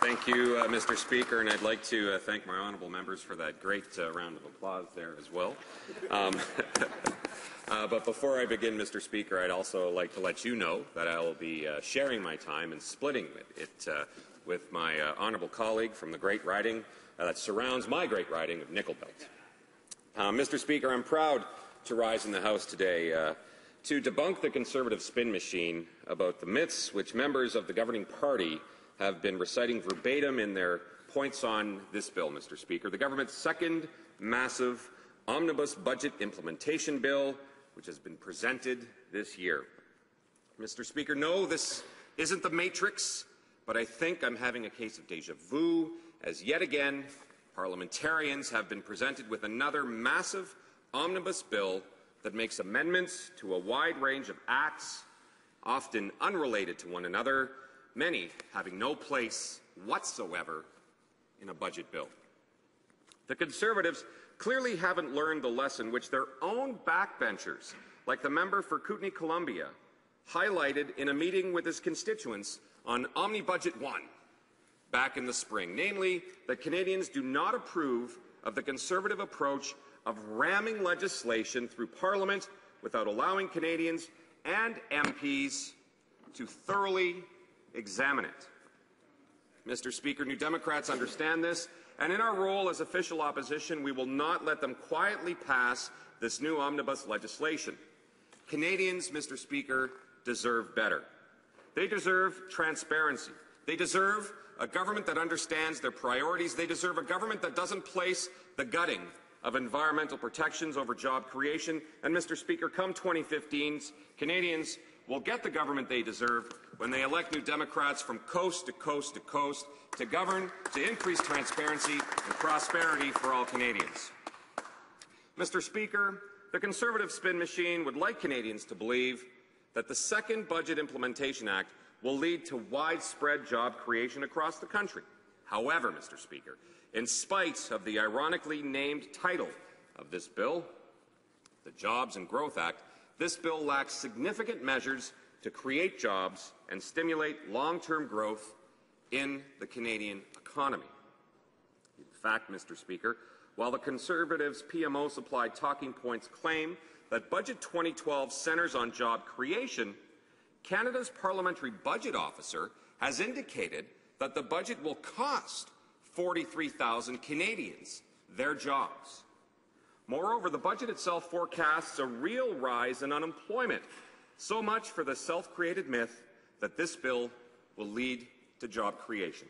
Thank you, Mr. Speaker, and I'd like to thank my honourable members for that great round of applause there as well. But before I begin, Mr. Speaker, I'd also like to let you know that I will be sharing my time and splitting it with my honourable colleague from the great riding that surrounds my great riding of Nickel Belt. Mr. Speaker, I'm proud to rise in the House today to debunk the Conservative spin machine about the myths which members of the governing party have been reciting verbatim in their points on this bill, Mr. Speaker, the government's second massive omnibus budget implementation bill, which has been presented this year. Mr. Speaker, no, this isn't the Matrix, but I think I'm having a case of déjà vu, as yet again parliamentarians have been presented with another massive omnibus bill that makes amendments to a wide range of acts, often unrelated to one another, many having no place whatsoever in a budget bill. The Conservatives clearly haven't learned the lesson which their own backbenchers, like the member for Kootenay-Columbia, highlighted in a meeting with his constituents on Omnibudget 1 back in the spring, namely that Canadians do not approve of the Conservative approach of ramming legislation through Parliament without allowing Canadians and MPs to thoroughly examine it. Mr. Speaker, New Democrats understand this, and in our role as official opposition, we will not let them quietly pass this new omnibus legislation. Canadians, Mr. Speaker, deserve better. They deserve transparency. They deserve a government that understands their priorities. They deserve a government that doesn't place the gutting of environmental protections over job creation. And, Mr. Speaker, come 2015, Canadians will get the government they deserve when they elect New Democrats from coast to coast to coast to govern to increase transparency and prosperity for all Canadians. Mr. Speaker, the Conservative spin machine would like Canadians to believe that the second Budget Implementation Act will lead to widespread job creation across the country. However, Mr. Speaker, in spite of the ironically named title of this bill, the Jobs and Growth Act, this bill lacks significant measures to create jobs and stimulate long-term growth in the Canadian economy. In fact, Mr. Speaker, while the Conservatives' PMO-supplied talking points claim that Budget 2012 centres on job creation, Canada's Parliamentary Budget Officer has indicated that the budget will cost 43,000 Canadians their jobs. Moreover, the budget itself forecasts a real rise in unemployment, so much for the self-created myth that this bill will lead to job creation.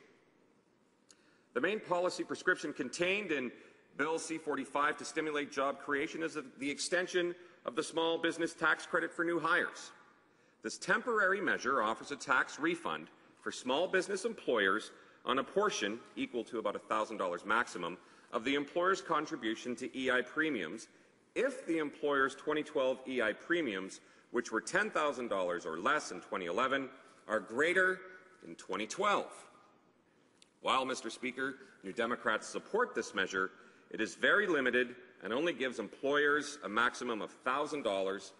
The main policy prescription contained in Bill C-45 to stimulate job creation is the extension of the small business tax credit for new hires. This temporary measure offers a tax refund for small business employers on a portion equal to about $1,000 maximum of the employer's contribution to EI premiums if the employer's 2012 EI premiums, which were $10,000 or less in 2011, are greater in 2012. While, Mr. Speaker, New Democrats support this measure, it is very limited and only gives employers a maximum of $1,000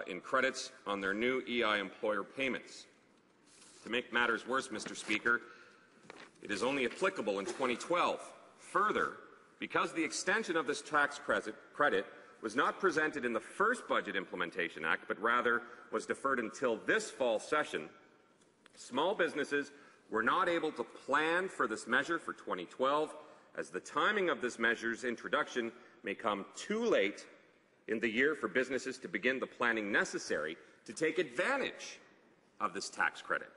in credits on their new EI employer payments. To make matters worse, Mr. Speaker, it is only applicable in 2012. Further, because the extension of this tax credit was not presented in the first Budget Implementation Act, but rather was deferred until this fall session, small businesses were not able to plan for this measure for 2012, as the timing of this measure's introduction may come too late in the year for businesses to begin the planning necessary to take advantage of this tax credit.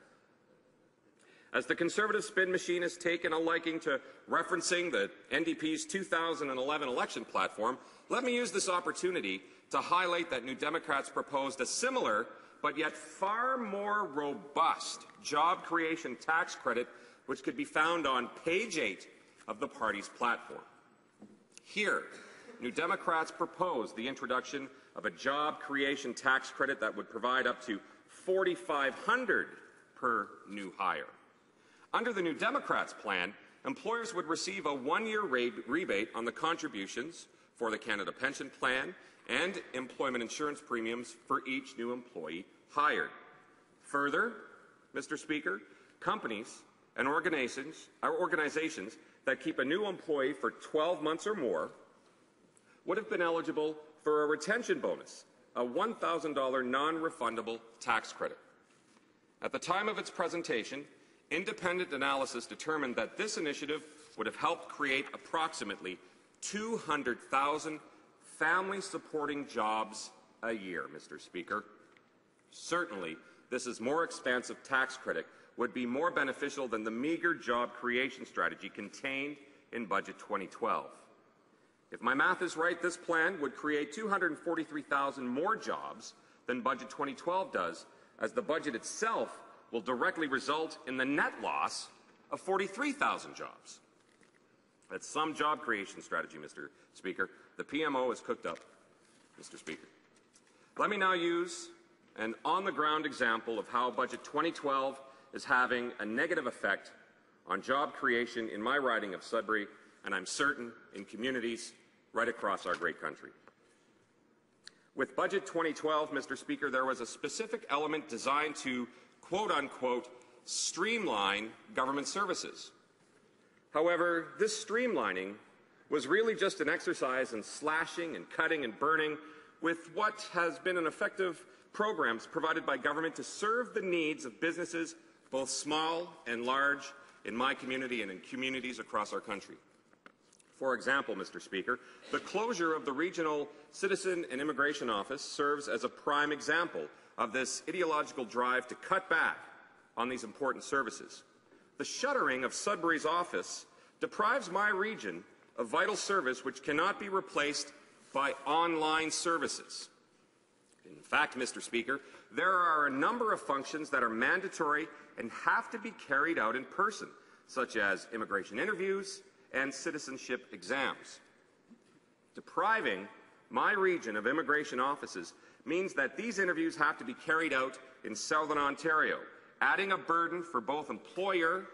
As the Conservative spin machine has taken a liking to referencing the NDP's 2011 election platform, let me use this opportunity to highlight that New Democrats proposed a similar but yet far more robust job creation tax credit, which could be found on page 8 of the party's platform. Here, New Democrats propose the introduction of a job creation tax credit that would provide up to $4,500 per new hire. Under the New Democrats' plan, employers would receive a one-year rebate on the contributions for the Canada Pension Plan and employment insurance premiums for each new employee hired. Further, Mr. Speaker, companies and organizations that keep a new employee for 12 months or more would have been eligible for a retention bonus, a $1,000 non-refundable tax credit. At the time of its presentation, independent analysis determined that this initiative would have helped create approximately 200,000 family-supporting jobs a year, Mr. Speaker. Certainly, this is more expansive tax credit would be more beneficial than the meager job creation strategy contained in Budget 2012. If my math is right, this plan would create 243,000 more jobs than Budget 2012 does, as the budget itself will directly result in the net loss of 43,000 jobs. That's some job creation strategy, Mr. Speaker. The PMO is cooked up, Mr. Speaker. Let me now use an on-the-ground example of how Budget 2012 is having a negative effect on job creation in my riding of Sudbury, and I'm certain in communities right across our great country. With Budget 2012, Mr. Speaker, there was a specific element designed to, quote-unquote, streamline government services. However, this streamlining was really just an exercise in slashing and cutting and burning with what has been an effective programs provided by government to serve the needs of businesses, both small and large, in my community and in communities across our country. For example, Mr. Speaker, the closure of the Regional Citizen and Immigration Office serves as a prime example of this ideological drive to cut back on these important services. The shuttering of Sudbury's office deprives my region of vital service which cannot be replaced by online services. In fact, Mr. Speaker, there are a number of functions that are mandatory and have to be carried out in person, such as immigration interviews and citizenship exams. Depriving my region of immigration offices means that these interviews have to be carried out in Southern Ontario, adding a burden for both employer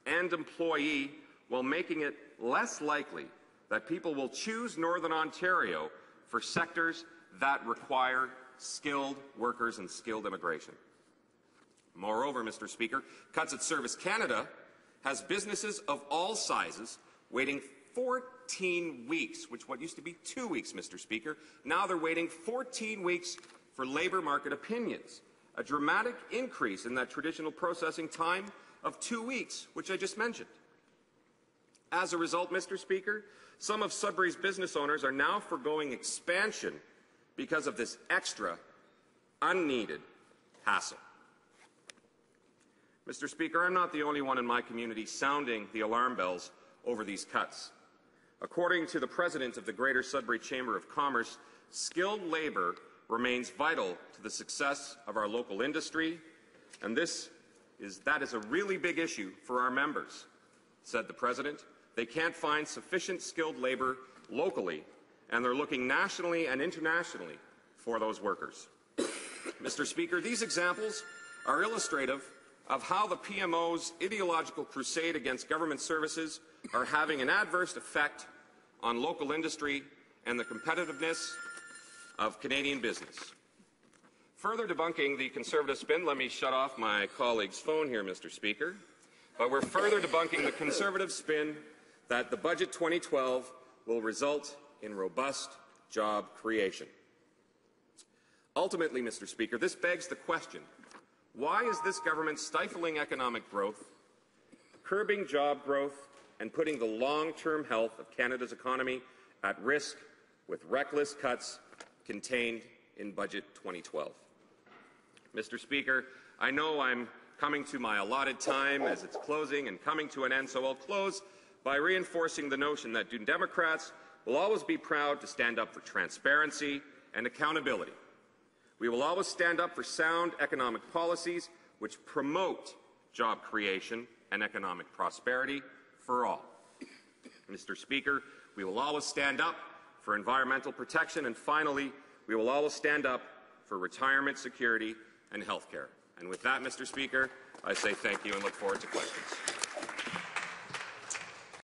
and employee while making it less likely that people will choose Northern Ontario for sectors that require skilled workers and skilled immigration. Moreover, Mr. Speaker, cuts at Service Canada has businesses of all sizes waiting 14 weeks, which what used to be 2 weeks, Mr. Speaker. Now they're waiting 14 weeks for labour market opinions, a dramatic increase in that traditional processing time of 2 weeks, which I just mentioned. As a result, Mr. Speaker, some of Sudbury's business owners are now forgoing expansion because of this extra, unneeded hassle. Mr. Speaker, I'm not the only one in my community sounding the alarm bells over these cuts. According to the President of the Greater Sudbury Chamber of Commerce, skilled labour remains vital to the success of our local industry, and that is a really big issue for our members, said the President. They can't find sufficient skilled labour locally, and they're looking nationally and internationally for those workers. Mr. Speaker, these examples are illustrative of how the PMO's ideological crusade against government services are having an adverse effect on local industry and the competitiveness of Canadian business. Further debunking the Conservative spin, let me shut off my colleague's phone here, Mr. Speaker, but we're further debunking the Conservative spin that the Budget 2012 will result in robust job creation. Ultimately, Mr. Speaker, this begs the question, why is this government stifling economic growth, curbing job growth, and putting the long-term health of Canada's economy at risk with reckless cuts contained in Budget 2012? Mr. Speaker, I know I'm coming to my allotted time as it's closing and coming to an end, so I'll close by reinforcing the notion that Democrats will always be proud to stand up for transparency and accountability. We will always stand up for sound economic policies which promote job creation and economic prosperity for all. Mr. Speaker, we will always stand up for environmental protection, and finally, we will always stand up for retirement security and health care. And with that, Mr. Speaker, I say thank you and look forward to questions.